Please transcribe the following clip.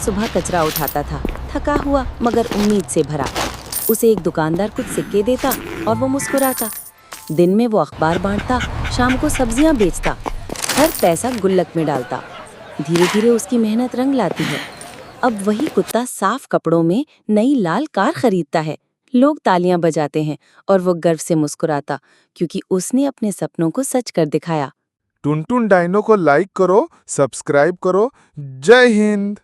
सुबह कचरा उठाता था, थका हुआ मगर उम्मीद से भरा। उसे एक दुकानदार कुछ सिक्के देता और वो मुस्कुराता। दिन में वो अखबार बांटता, शाम को सब्जियां बेचता, हर पैसा गुल्लक में डालता। धीरे धीरे उसकी मेहनत रंग लाती है। अब वही कुत्ता साफ कपड़ों में नई लाल कार खरीदता है। लोग तालियां बजाते हैं और वो गर्व से मुस्कुराता, क्योंकि उसने अपने सपनों को सच कर दिखाया। टुनटुन डाइनो को लाइक करो, सब्सक्राइब करो। जय हिंद।